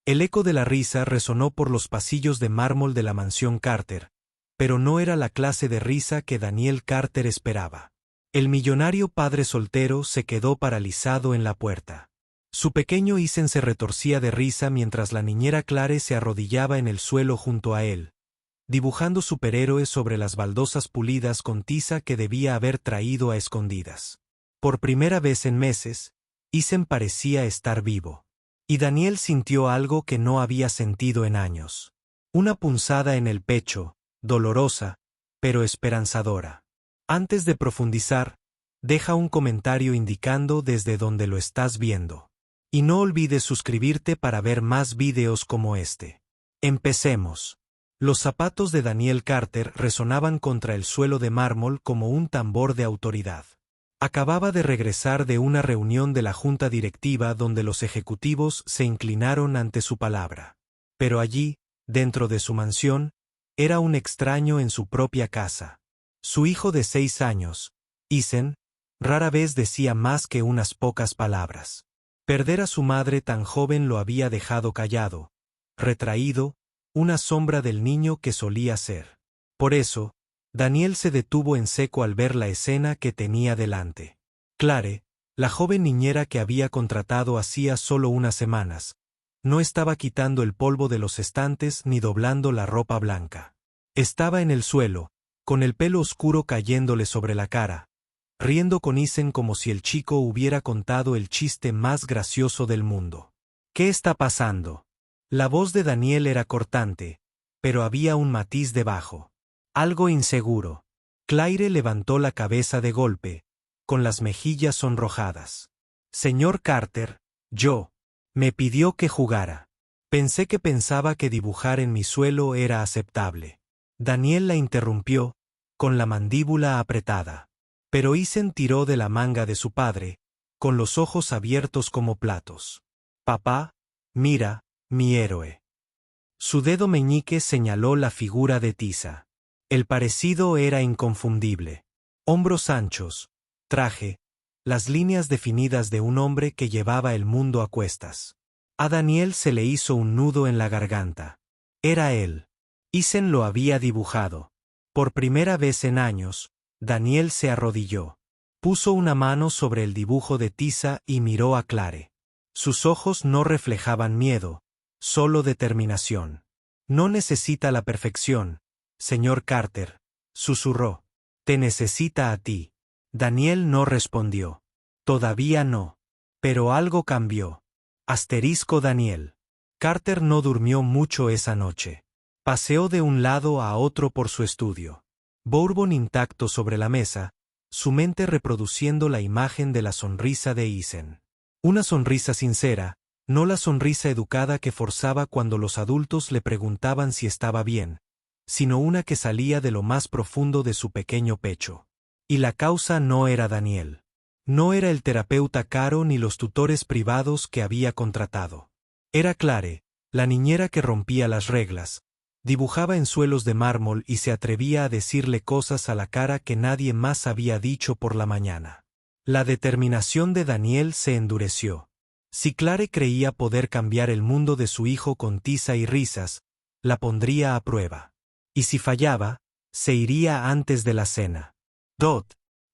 El eco de la risa resonó por los pasillos de mármol de la mansión Carter, pero no era la clase de risa que Daniel Carter esperaba. El millonario padre soltero se quedó paralizado en la puerta. Su pequeño Ethan se retorcía de risa mientras la niñera Clare se arrodillaba en el suelo junto a él, dibujando superhéroes sobre las baldosas pulidas con tiza que debía haber traído a escondidas. Por primera vez en meses, Ethan parecía estar vivo. Y Daniel sintió algo que no había sentido en años. Una punzada en el pecho, dolorosa, pero esperanzadora. Antes de profundizar, deja un comentario indicando desde dónde lo estás viendo. Y no olvides suscribirte para ver más videos como este. Empecemos. Los zapatos de Daniel Carter resonaban contra el suelo de mármol como un tambor de autoridad. Acababa de regresar de una reunión de la junta directiva donde los ejecutivos se inclinaron ante su palabra. Pero allí, dentro de su mansión, era un extraño en su propia casa. Su hijo de 6 años, Ethan, rara vez decía más que unas pocas palabras. Perder a su madre tan joven lo había dejado callado, retraído, una sombra del niño que solía ser. Por eso, Daniel se detuvo en seco al ver la escena que tenía delante. Clare, la joven niñera que había contratado hacía solo unas semanas, no estaba quitando el polvo de los estantes ni doblando la ropa blanca. Estaba en el suelo, con el pelo oscuro cayéndole sobre la cara, riendo con Ethan como si el chico hubiera contado el chiste más gracioso del mundo. ¿Qué está pasando? La voz de Daniel era cortante, pero había un matiz debajo. Algo inseguro. Claire levantó la cabeza de golpe, con las mejillas sonrojadas. Señor Carter, me pidió que jugara. Pensé que pensaba que dibujar en mi suelo era aceptable. Daniel la interrumpió, con la mandíbula apretada. Pero Ethan tiró de la manga de su padre, con los ojos abiertos como platos. Papá, mira, mi héroe. Su dedo meñique señaló la figura de Tiza. El parecido era inconfundible. Hombros anchos, traje, las líneas definidas de un hombre que llevaba el mundo a cuestas. A Daniel se le hizo un nudo en la garganta. Era él. Ethan lo había dibujado. Por primera vez en años, Daniel se arrodilló. Puso una mano sobre el dibujo de Tiza y miró a Clare. Sus ojos no reflejaban miedo, solo determinación. No necesita la perfección, señor Carter, susurró. Te necesita a ti. Daniel no respondió. Todavía no. Pero algo cambió. Asterisco Daniel. Carter no durmió mucho esa noche. Paseó de un lado a otro por su estudio. Bourbon intacto sobre la mesa, su mente reproduciendo la imagen de la sonrisa de Ethan. Una sonrisa sincera, no la sonrisa educada que forzaba cuando los adultos le preguntaban si estaba bien, sino una que salía de lo más profundo de su pequeño pecho. Y la causa no era Daniel. No era el terapeuta caro ni los tutores privados que había contratado. Era Clare, la niñera que rompía las reglas, dibujaba en suelos de mármol y se atrevía a decirle cosas a la cara que nadie más había dicho por la mañana. La determinación de Daniel se endureció. Si Clare creía poder cambiar el mundo de su hijo con tiza y risas, la pondría a prueba. Y si fallaba, se iría antes de la cena.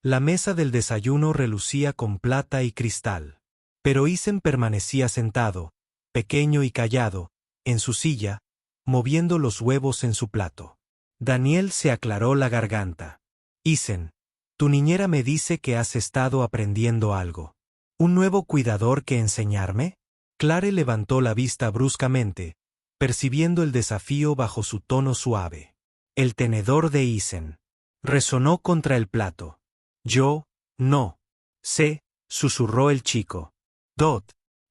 La mesa del desayuno relucía con plata y cristal. Pero Ethan permanecía sentado, pequeño y callado, en su silla, moviendo los huevos en su plato. Daniel se aclaró la garganta. Ethan, tu niñera me dice que has estado aprendiendo algo. ¿Un nuevo cuidador que enseñarme? Clare levantó la vista bruscamente, percibiendo el desafío bajo su tono suave. El tenedor de Ethan resonó contra el plato. No sé, susurró el chico.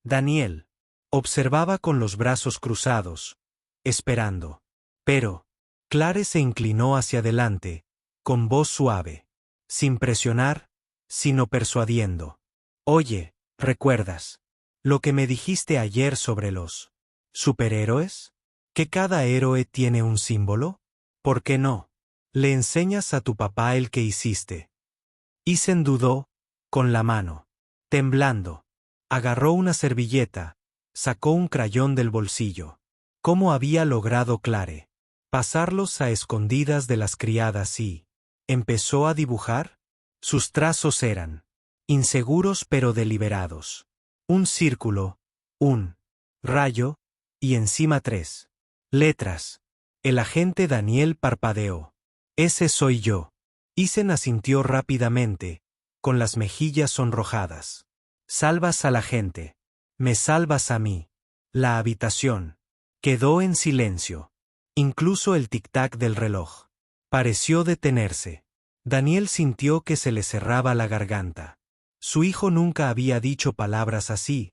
Daniel observaba con los brazos cruzados, esperando. Pero, Clare se inclinó hacia adelante, con voz suave, sin presionar, sino persuadiendo. Oye, ¿recuerdas lo que me dijiste ayer sobre los superhéroes? ¿Que cada héroe tiene un símbolo? ¿Por qué no le enseñas a tu papá el que hiciste? Ethan dudó, con la mano temblando. Agarró una servilleta, Sacó un crayón del bolsillo. ¿Cómo había logrado Clare pasarlos a escondidas de las criadas y empezó a dibujar? Sus trazos eran inseguros pero deliberados. Un círculo, un rayo, y encima 3 letras. El agente Daniel parpadeó. Ese soy yo. Ethan asintió rápidamente, con las mejillas sonrojadas. Salvas a la gente. Me salvas a mí. La habitación quedó en silencio. Incluso el tic-tac del reloj pareció detenerse. Daniel sintió que se le cerraba la garganta. Su hijo nunca había dicho palabras así,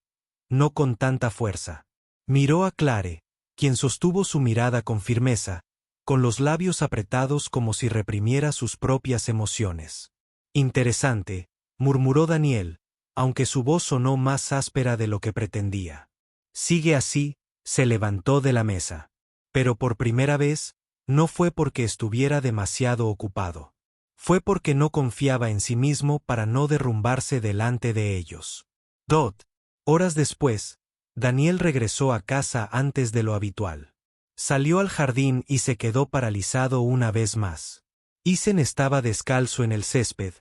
no con tanta fuerza. Miró a Clare, quien sostuvo su mirada con firmeza, con los labios apretados como si reprimiera sus propias emociones. Interesante, murmuró Daniel, aunque su voz sonó más áspera de lo que pretendía. Sigue así, se levantó de la mesa. Pero por primera vez, no fue porque estuviera demasiado ocupado. Fue porque no confiaba en sí mismo para no derrumbarse delante de ellos. Horas después, Daniel regresó a casa antes de lo habitual. Salió al jardín y se quedó paralizado una vez más. Ethan estaba descalzo en el césped,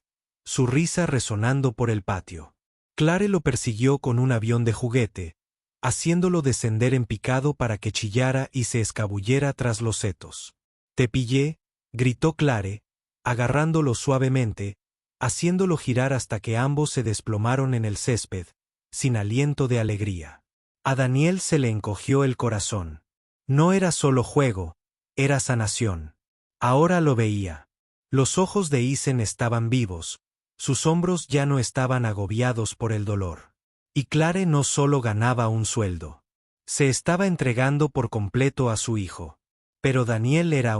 su risa resonando por el patio. Clare lo persiguió con un avión de juguete, haciéndolo descender en picado para que chillara y se escabullera tras los setos. «Te pillé», gritó Clare, agarrándolo suavemente, haciéndolo girar hasta que ambos se desplomaron en el césped, sin aliento de alegría. A Daniel se le encogió el corazón. No era solo juego, era sanación. Ahora lo veía. Los ojos de Ethan estaban vivos, sus hombros ya no estaban agobiados por el dolor. Y Clare no solo ganaba un sueldo. Se estaba entregando por completo a su hijo. Pero Daniel era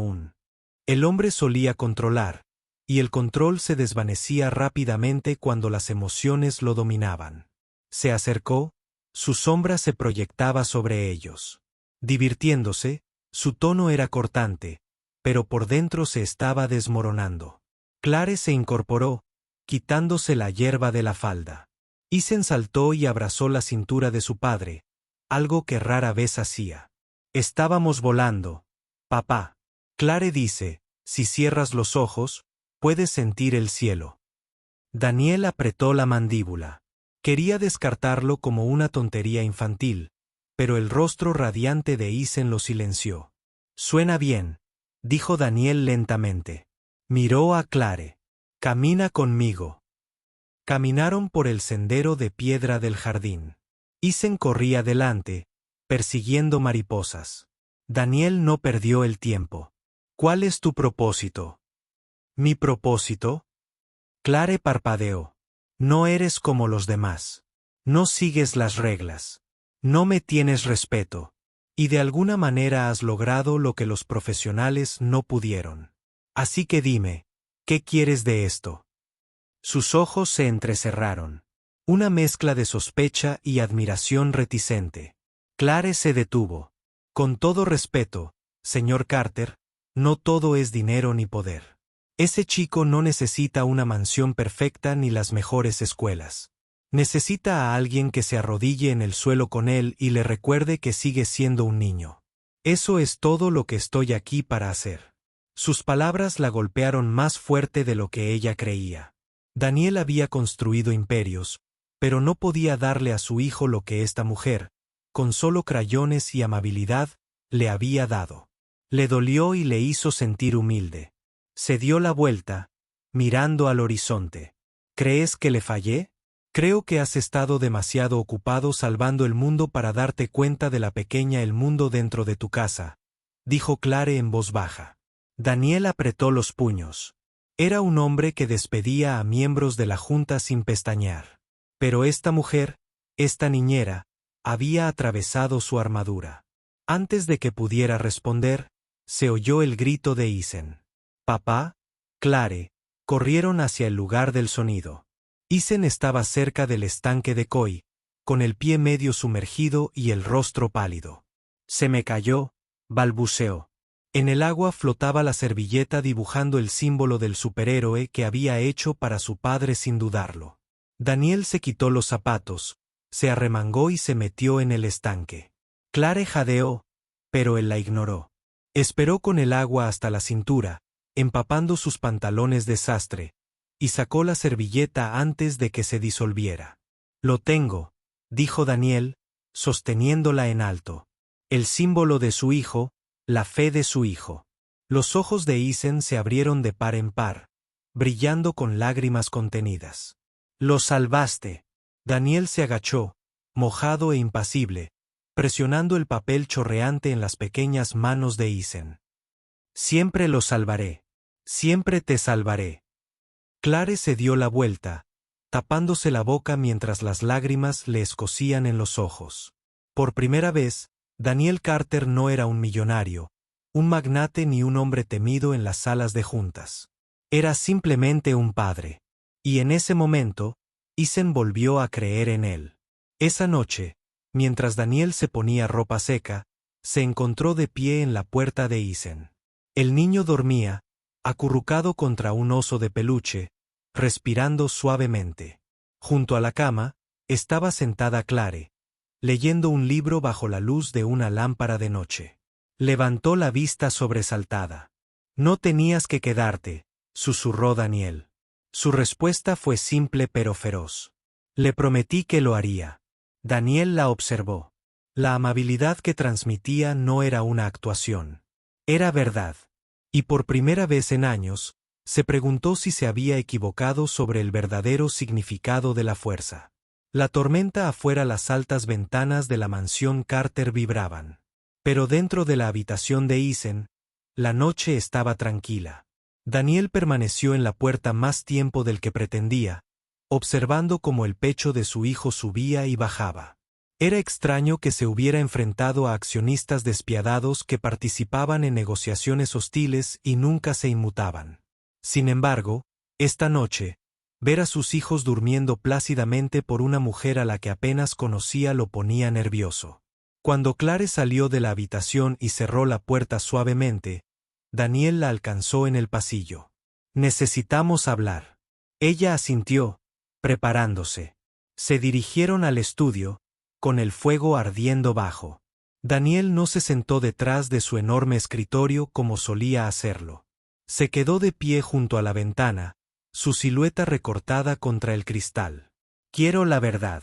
el hombre solía controlar, y el control se desvanecía rápidamente cuando las emociones lo dominaban. Se acercó, su sombra se proyectaba sobre ellos. Divirtiéndose, su tono era cortante, pero por dentro se estaba desmoronando. Clare se incorporó, quitándose la hierba de la falda. Ethan saltó y abrazó la cintura de su padre, algo que rara vez hacía. Estábamos volando. Papá. Clare dice, si cierras los ojos, puedes sentir el cielo. Daniel apretó la mandíbula. Quería descartarlo como una tontería infantil, pero el rostro radiante de Ethan lo silenció. Suena bien, dijo Daniel lentamente. Miró a Clare. Camina conmigo. Caminaron por el sendero de piedra del jardín. Ethan corría delante, persiguiendo mariposas. Daniel no perdió el tiempo. ¿Cuál es tu propósito? ¿Mi propósito? Clare parpadeó. No eres como los demás. No sigues las reglas. No me tienes respeto. Y de alguna manera has logrado lo que los profesionales no pudieron. Así que dime, ¿qué quieres de esto? Sus ojos se entrecerraron. Una mezcla de sospecha y admiración reticente. Clare se detuvo. Con todo respeto, señor Carter, no todo es dinero ni poder. Ese chico no necesita una mansión perfecta ni las mejores escuelas. Necesita a alguien que se arrodille en el suelo con él y le recuerde que sigue siendo un niño. Eso es todo lo que estoy aquí para hacer. Sus palabras la golpearon más fuerte de lo que ella creía. Daniel había construido imperios, pero no podía darle a su hijo lo que esta mujer, con solo crayones y amabilidad, le había dado. Le dolió y le hizo sentir humilde. Se dio la vuelta, mirando al horizonte. ¿Crees que le fallé? Creo que has estado demasiado ocupado salvando el mundo para darte cuenta de la pequeña el mundo dentro de tu casa, dijo Clare en voz baja. Daniel apretó los puños. Era un hombre que despedía a miembros de la junta sin pestañear. Pero esta mujer, esta niñera, había atravesado su armadura. Antes de que pudiera responder, se oyó el grito de Ethan. Papá, Clare, corrieron hacia el lugar del sonido. Ethan estaba cerca del estanque de koi, con el pie medio sumergido y el rostro pálido. Se me cayó, balbuceó. En el agua flotaba la servilleta dibujando el símbolo del superhéroe que había hecho para su padre sin dudarlo. Daniel se quitó los zapatos, se arremangó y se metió en el estanque. Clare jadeó, pero él la ignoró. Esperó con el agua hasta la cintura, empapando sus pantalones de sastre, y sacó la servilleta antes de que se disolviera. «Lo tengo», dijo Daniel, sosteniéndola en alto. El símbolo de su hijo, la fe de su hijo. Los ojos de Isen se abrieron de par en par, brillando con lágrimas contenidas. «Lo salvaste». Daniel se agachó, mojado e impasible, presionando el papel chorreante en las pequeñas manos de Isen. «Siempre lo salvaré. Siempre te salvaré». Clare se dio la vuelta, tapándose la boca mientras las lágrimas le escocían en los ojos. Por primera vez, Daniel Carter no era un millonario, un magnate ni un hombre temido en las salas de juntas. Era simplemente un padre. Y en ese momento, Isen volvió a creer en él. Esa noche, mientras Daniel se ponía ropa seca, se encontró de pie en la puerta de Isen. El niño dormía, acurrucado contra un oso de peluche, respirando suavemente. Junto a la cama, estaba sentada Clare, leyendo un libro bajo la luz de una lámpara de noche. Levantó la vista sobresaltada. «No tenías que quedarte», susurró Daniel. Su respuesta fue simple pero feroz. «Le prometí que lo haría». Daniel la observó. La amabilidad que transmitía no era una actuación. Era verdad. Y por primera vez en años, se preguntó si se había equivocado sobre el verdadero significado de la fuerza. La tormenta afuera, las altas ventanas de la mansión Carter vibraban. Pero dentro de la habitación de Isen, la noche estaba tranquila. Daniel permaneció en la puerta más tiempo del que pretendía, observando cómo el pecho de su hijo subía y bajaba. Era extraño que se hubiera enfrentado a accionistas despiadados que participaban en negociaciones hostiles y nunca se inmutaban. Sin embargo, esta noche, ver a sus hijos durmiendo plácidamente por una mujer a la que apenas conocía lo ponía nervioso. Cuando Clare salió de la habitación y cerró la puerta suavemente, Daniel la alcanzó en el pasillo. «Necesitamos hablar». Ella asintió, preparándose. Se dirigieron al estudio, con el fuego ardiendo bajo. Daniel no se sentó detrás de su enorme escritorio como solía hacerlo. Se quedó de pie junto a la ventana, su silueta recortada contra el cristal. «Quiero la verdad.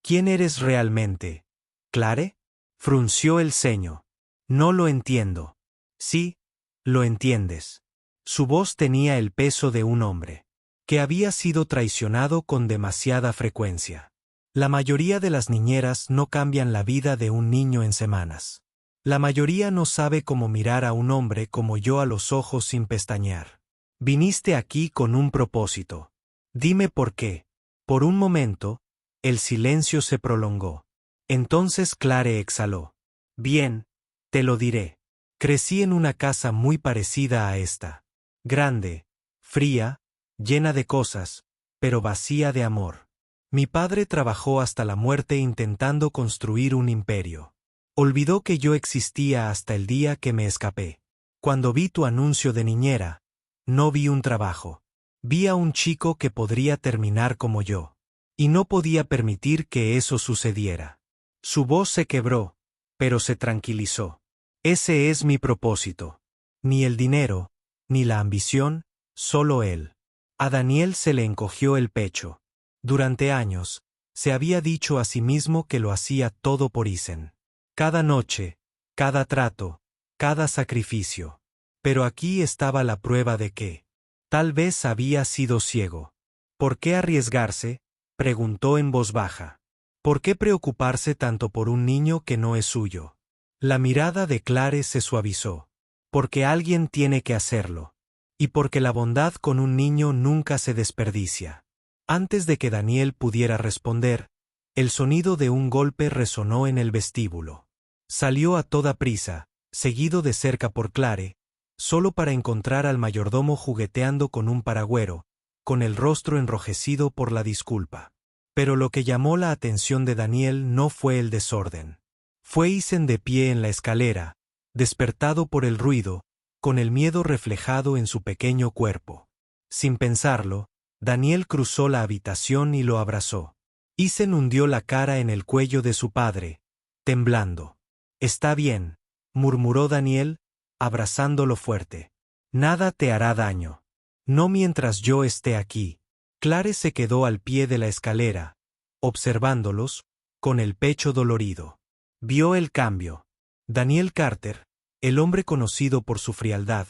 ¿Quién eres realmente, Clare?» Frunció el ceño. «No lo entiendo». «Sí, lo entiendes». Su voz tenía el peso de un hombre que había sido traicionado con demasiada frecuencia. La mayoría de las niñeras no cambian la vida de un niño en semanas. La mayoría no sabe cómo mirar a un hombre como yo a los ojos sin pestañear. Viniste aquí con un propósito. Dime por qué. Por un momento, el silencio se prolongó. Entonces Clare exhaló. «Bien, te lo diré. Crecí en una casa muy parecida a esta. Grande, fría, llena de cosas, pero vacía de amor. Mi padre trabajó hasta la muerte intentando construir un imperio. Olvidó que yo existía hasta el día que me escapé. Cuando vi tu anuncio de niñera, no vi un trabajo. Vi a un chico que podría terminar como yo. Y no podía permitir que eso sucediera». Su voz se quebró, pero se tranquilizó. «Ese es mi propósito. Ni el dinero, ni la ambición, solo él». A Daniel se le encogió el pecho. Durante años, se había dicho a sí mismo que lo hacía todo por Isen. Cada noche, cada trato, cada sacrificio. Pero aquí estaba la prueba de que, tal vez había sido ciego. «¿Por qué arriesgarse?», preguntó en voz baja. «¿Por qué preocuparse tanto por un niño que no es suyo?». La mirada de Clare se suavizó. «Porque alguien tiene que hacerlo. Y porque la bondad con un niño nunca se desperdicia». Antes de que Daniel pudiera responder, el sonido de un golpe resonó en el vestíbulo. Salió a toda prisa, seguido de cerca por Clare, solo para encontrar al mayordomo jugueteando con un paragüero, con el rostro enrojecido por la disculpa. Pero lo que llamó la atención de Daniel no fue el desorden. Fue Isen de pie en la escalera, despertado por el ruido, con el miedo reflejado en su pequeño cuerpo. Sin pensarlo, Daniel cruzó la habitación y lo abrazó. Isen hundió la cara en el cuello de su padre, temblando. Está bien, murmuró Daniel, abrazándolo fuerte. Nada te hará daño. No mientras yo esté aquí. Clare se quedó al pie de la escalera, observándolos, con el pecho dolorido. Vio el cambio. Daniel Carter, el hombre conocido por su frialdad,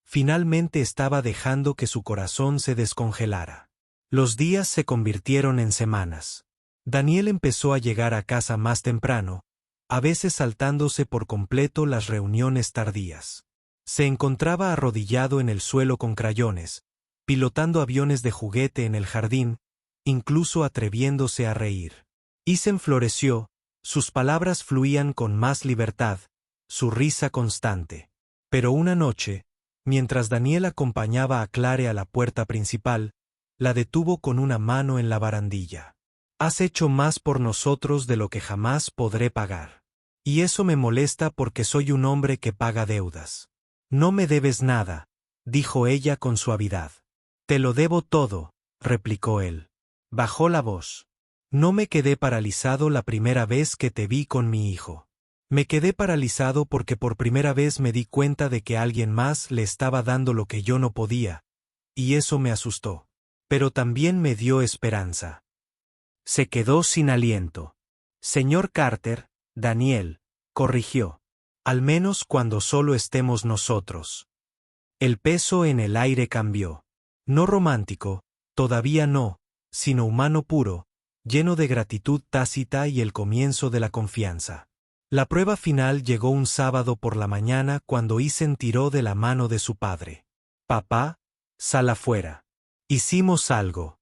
finalmente estaba dejando que su corazón se descongelara. Los días se convirtieron en semanas. Daniel empezó a llegar a casa más temprano, a veces saltándose por completo las reuniones tardías. Se encontraba arrodillado en el suelo con crayones, pilotando aviones de juguete en el jardín, incluso atreviéndose a reír. Isen floreció, sus palabras fluían con más libertad, su risa constante. Pero una noche, mientras Daniel acompañaba a Clare a la puerta principal, la detuvo con una mano en la barandilla. Has hecho más por nosotros de lo que jamás podré pagar. Y eso me molesta porque soy un hombre que paga deudas. No me debes nada, dijo ella con suavidad. Te lo debo todo, replicó él. Bajó la voz. No me quedé paralizado la primera vez que te vi con mi hijo. Me quedé paralizado porque por primera vez me di cuenta de que alguien más le estaba dando lo que yo no podía, y eso me asustó. Pero también me dio esperanza. Se quedó sin aliento. Señor Carter, Daniel, corrigió. Al menos cuando solo estemos nosotros. El peso en el aire cambió. No romántico, todavía no, sino humano puro, lleno de gratitud tácita y el comienzo de la confianza. La prueba final llegó un sábado por la mañana cuando Isen tiró de la mano de su padre. Papá, sal afuera. Hicimos algo.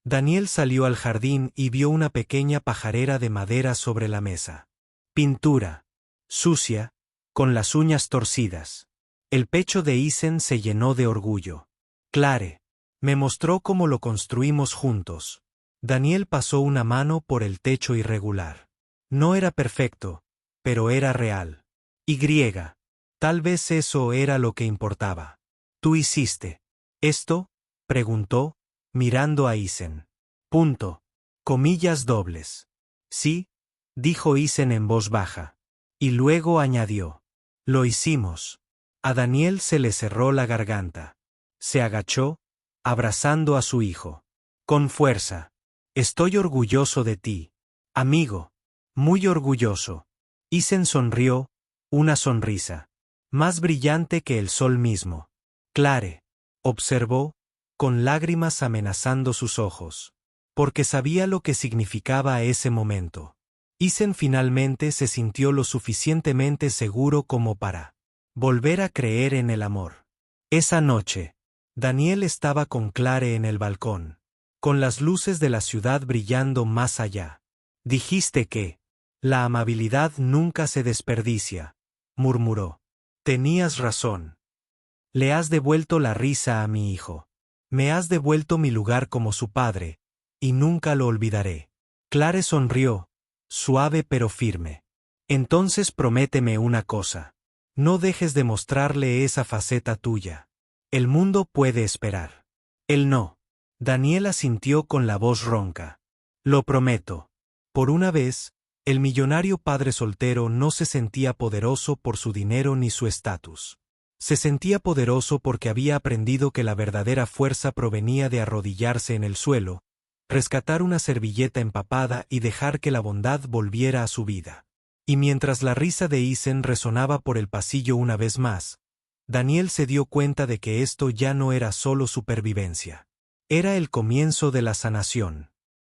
Daniel salió al jardín y vio una pequeña pajarera de madera sobre la mesa. Pintura. Sucia, con las uñas torcidas. El pecho de Isen se llenó de orgullo. Clare. Me mostró cómo lo construimos juntos. Daniel pasó una mano por el techo irregular. No era perfecto, pero era real. Y griega. Tal vez eso era lo que importaba. ¿Tú hiciste esto?, preguntó, mirando a Isen. Punto. Comillas dobles. Sí, dijo Isen en voz baja. Y luego añadió. Lo hicimos. A Daniel se le cerró la garganta. Se agachó, abrazando a su hijo. Con fuerza. Estoy orgulloso de ti, amigo. Muy orgulloso. Isen sonrió, una sonrisa. Más brillante que el sol mismo. Clare. Observó, con lágrimas amenazando sus ojos. Porque sabía lo que significaba ese momento. Isen finalmente se sintió lo suficientemente seguro como para volver a creer en el amor. Esa noche, Daniel estaba con Clare en el balcón, con las luces de la ciudad brillando más allá. Dijiste que la amabilidad nunca se desperdicia, murmuró. Tenías razón. Le has devuelto la risa a mi hijo. Me has devuelto mi lugar como su padre, y nunca lo olvidaré. Clare sonrió, suave pero firme. Entonces prométeme una cosa. No dejes de mostrarle esa faceta tuya. El mundo puede esperar. Él no. Daniel asintió con la voz ronca. Lo prometo. Por una vez, el millonario padre soltero no se sentía poderoso por su dinero ni su estatus. Se sentía poderoso porque había aprendido que la verdadera fuerza provenía de arrodillarse en el suelo, rescatar una servilleta empapada y dejar que la bondad volviera a su vida. Y mientras la risa de Isen resonaba por el pasillo una vez más, Daniel se dio cuenta de que esto ya no era solo supervivencia. Era el comienzo de la sanación.